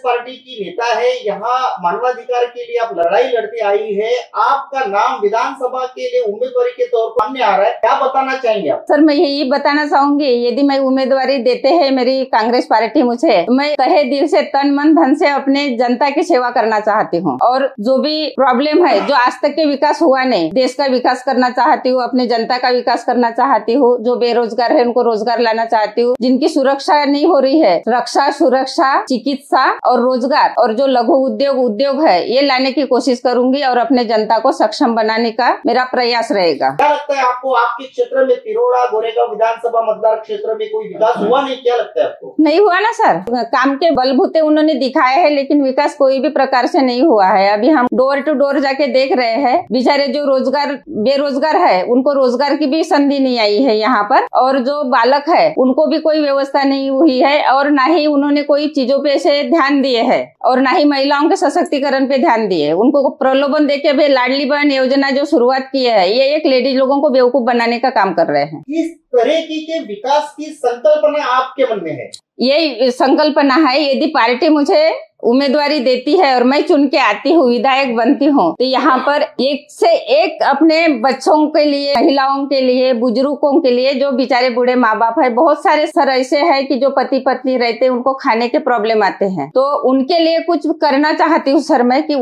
Party की नेता है, यहाँ मानवाधिकार के लिए आप लड़ाई लड़ते आई है, आपका नाम विधानसभा के लिए उम्मीदवारी के तौर पर सामने आ रहा है, क्या बताना चाहेंगे आप? सर मैं यही बताना चाहूंगी, यदि मैं उम्मीदवारी देते हैं मेरी कांग्रेस पार्टी मुझे, मैं तहे दिल से तन मन धन से अपने जनता की सेवा करना चाहती हूँ और जो भी प्रॉब्लम है, जो आज तक के विकास हुआ नहीं, देश का विकास करना चाहती हूँ, अपने जनता का विकास करना चाहती हूँ, जो बेरोजगार है उनको रोजगार लाना चाहती हूँ, जिनकी सुरक्षा नहीं हो रही है, रक्षा, सुरक्षा, चिकित्सा और रोजगार और जो लघु उद्योग है ये लाने की कोशिश करूंगी और अपने जनता को सक्षम बनाने का मेरा प्रयास रहेगा। क्या लगता है आपको, आपके क्षेत्र में तिरोड़ा गोरेगांव विधानसभा मतदार क्षेत्र में कोई विकास हुआ नहीं, क्या लगता है आपको? नहीं हुआ ना सर, काम के बलबूते उन्होंने दिखाए हैं लेकिन विकास कोई भी प्रकार से नहीं हुआ है। अभी हम डोर टू डोर जाके देख रहे हैं, बेचारे जो बेरोजगार है उनको रोजगार की भी संधि नहीं आई है यहाँ पर, और जो बालक है उनको भी कोई व्यवस्था नहीं हुई है और ना ही उन्होंने कोई चीजों पे से ध्यान दिए है और ना ही महिलाओं के सशक्तिकरण पे ध्यान दिए। उनको प्रलोभन देके भी लाडली बहन योजना जो शुरुआत की है, ये एक लेडीज लोगों को बेवकूफ बनाने का काम कर रहे हैं। किस तरह के विकास की संकल्पना आपके मन में है? यही संकल्पना है, यदि पार्टी मुझे उम्मीदवारी देती है और मैं चुन के आती हूँ, विधायक बनती हूँ, तो यहाँ पर एक से एक अपने बच्चों के लिए, महिलाओं के लिए, बुजुर्गों के लिए, जो बेचारे बूढ़े माँ बाप है, बहुत सारे सर ऐसे हैं कि जो पति पत्नी रहते हैं, उनको खाने के प्रॉब्लम आते हैं, तो उनके लिए कुछ करना चाहती हूँ सर मैं कि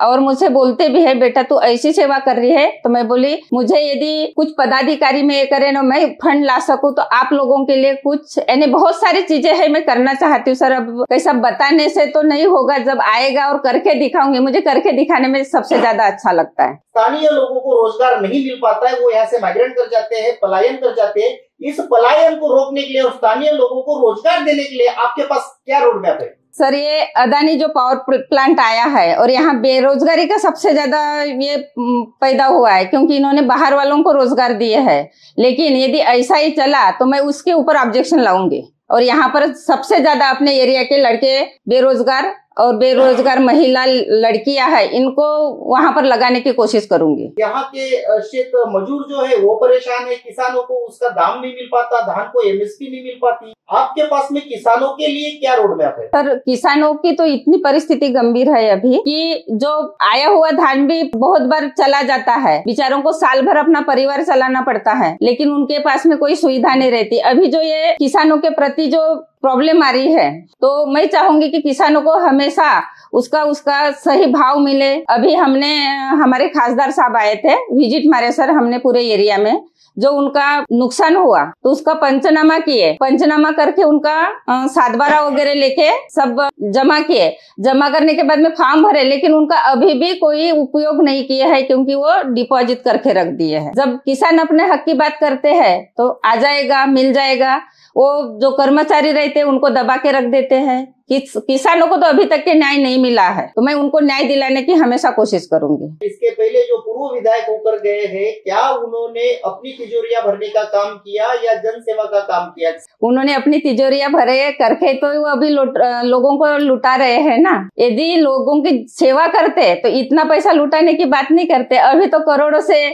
और मुझसे बोलते भी है बेटा तू ऐसी सेवा कर रही है, तो मैं बोली मुझे यदि कुछ पदाधिकारी में ये करे ना, मैं फंड ला सकूँ तो आप लोगों के लिए कुछ, यानी बहुत सारी चीजें है मैं करना चाहती हूँ सर। अब कैसा बताने से तो नहीं होगा, जब आएगा और करके दिखाऊंगी, मुझे करके दिखाने में सबसे ज्यादा अच्छा लगता है। स्थानीय लोगों को रोजगार नहीं मिल पाता है, वो यहाँ से माइग्रेट कर जाते हैं, पलायन कर जाते हैं। इस पलायन को रोकने के लिए और स्थानीय लोगों को रोजगार देने के लिए आपके पास क्या रोड मैप है? सर ये अदानी जो पावर प्लांट आया है और यहाँ बेरोजगारी का सबसे ज्यादा ये पैदा हुआ है, क्योंकि इन्होंने बाहर वालों को रोजगार दिए है, लेकिन यदि ऐसा ही चला तो मैं उसके ऊपर ऑब्जेक्शन लाऊंगी और यहाँ पर सबसे ज्यादा अपने एरिया के लड़के बेरोजगार और बेरोजगार महिला लड़कियां हैं, इनको वहां पर लगाने की कोशिश करूंगी। यहाँ के क्षेत्र मजदूर जो है वो परेशान है, किसानों को उसका दाम नहीं मिल पाता, धान को एमएसपी नहीं मिल पाती। आपके पास में किसानों के लिए क्या रोड मैप है? सर किसानों की तो इतनी परिस्थिति गंभीर है अभी कि जो आया हुआ धान भी बहुत बार चला जाता है, बेचारों को साल भर अपना परिवार चलाना पड़ता है, लेकिन उनके पास में कोई सुविधा नहीं रहती। अभी जो ये किसानों के प्रति जो प्रॉब्लम आ रही है, तो मैं चाहूंगी कि किसानों को हमेशा उसका सही भाव मिले। अभी हमारे खासदार साहब आए थे, विजिट मारे सर हमने पूरे एरिया में, जो उनका नुकसान हुआ तो उसका पंचनामा किए, पंचनामा करके उनका 7/12 वगैरह लेके सब जमा किए, जमा करने के बाद में फॉर्म भरे, लेकिन उनका अभी भी कोई उपयोग नहीं किया है क्योंकि वो डिपॉजिट करके रख दिए हैं। जब किसान अपने हक की बात करते हैं तो आ जाएगा, मिल जाएगा, वो जो कर्मचारी रहते हैं उनको दबा के रख देते हैं। किसानों को तो अभी तक के न्याय नहीं मिला है, तो मैं उनको न्याय दिलाने की हमेशा कोशिश करूंगी। इसके पहले जो पूर्व विधायक होकर गए हैं, क्या उन्होंने अपनी तिजोरियां भरने का काम किया या जन सेवा का काम किया? उन्होंने अपनी तिजोरियां भरे करके तो वो अभी लोगों को लुटा रहे हैं ना। यदि लोगों की सेवा करते तो इतना पैसा लुटाने की बात नहीं करते। अभी तो करोड़ों से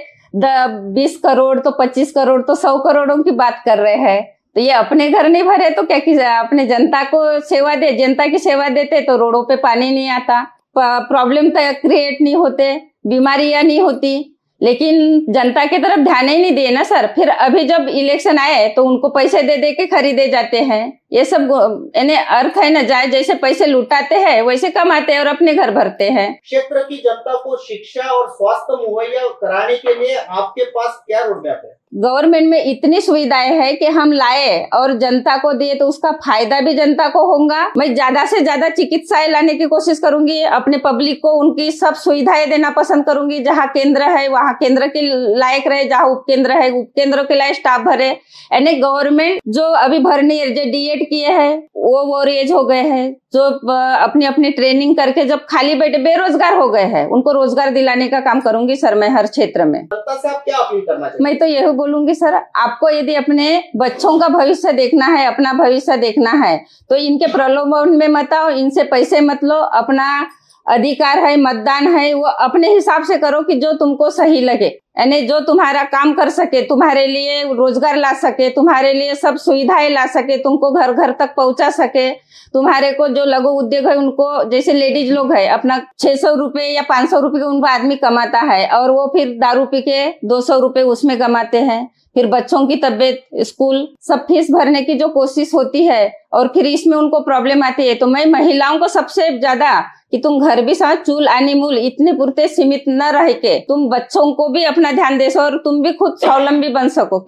20 करोड़ तो 25 करोड़ तो 100 करोड़ों की बात कर रहे हैं। तो ये अपने घर नहीं भरे तो क्या अपने जनता को सेवा दे, जनता की सेवा देते तो रोडों पे पानी नहीं आता, प्रॉब्लम क्रिएट नहीं होते, बीमारियां नहीं होती, लेकिन जनता की तरफ ध्यान ही नहीं दिए ना सर। फिर अभी जब इलेक्शन आए तो उनको पैसे दे दे के खरीदे जाते हैं। ये सब यानी अर्थ है ना, जाए जैसे पैसे लुटाते हैं वैसे कमाते हैं और अपने घर भरते हैं। क्षेत्र की जनता को शिक्षा और स्वास्थ्य मुहैया कराने के लिए आपके पास क्या रोड मैप है? गवर्नमेंट में इतनी सुविधाएं है कि हम लाए और जनता को दिए तो उसका फायदा भी जनता को होगा। मैं ज्यादा से ज्यादा चिकित्साएं लाने की कोशिश करूंगी, अपने पब्लिक को उनकी सब सुविधाएं देना पसंद करूंगी। जहाँ केंद्र है वहाँ केंद्र के लायक रहे, जहाँ उपकेंद्र है उपकेंद्र के लायक स्टाफ भरे। यानी गवर्नमेंट जो अभी भरनी है, जो डीएड किए हैं वो एज हो गए हैं, जो अपनी अपनी ट्रेनिंग करके जब खाली बैठे बेरोजगार हो गए हैं, उनको रोजगार दिलाने का काम करूंगी सर मैं हर क्षेत्र में। जनता से आप क्या अपील करना चाहिए? मैं तो यही बोलूंगी सर, आपको यदि अपने बच्चों का भविष्य देखना है, अपना भविष्य देखना है, तो इनके प्रलोभन में मत आओ, इनसे पैसे मत लो, अपना अधिकार है, मतदान है, वो अपने हिसाब से करो कि जो तुमको सही लगे, यानी जो तुम्हारा काम कर सके, तुम्हारे लिए रोजगार ला सके, तुम्हारे लिए सब सुविधाएं ला सके, तुमको घर घर तक पहुंचा सके। तुम्हारे को जो लघु उद्योग है उनको, जैसे लेडीज लोग है, अपना 600 रुपए या 500 रुपए उनको आदमी कमाता है और वो फिर दारू पी के 200 रुपए उसमें कमाते हैं। फिर बच्चों की तबीयत, स्कूल, सब फीस भरने की जो कोशिश होती है और फिर इसमें उनको प्रॉब्लम आती है। तो मैं महिलाओं को सबसे ज्यादा कि तुम घर भी समझ, चूल आनी मूल इतने पुरते सीमित न रह के तुम बच्चों को भी अपना ध्यान दे सको और तुम भी खुद स्वावलंबी बन सको।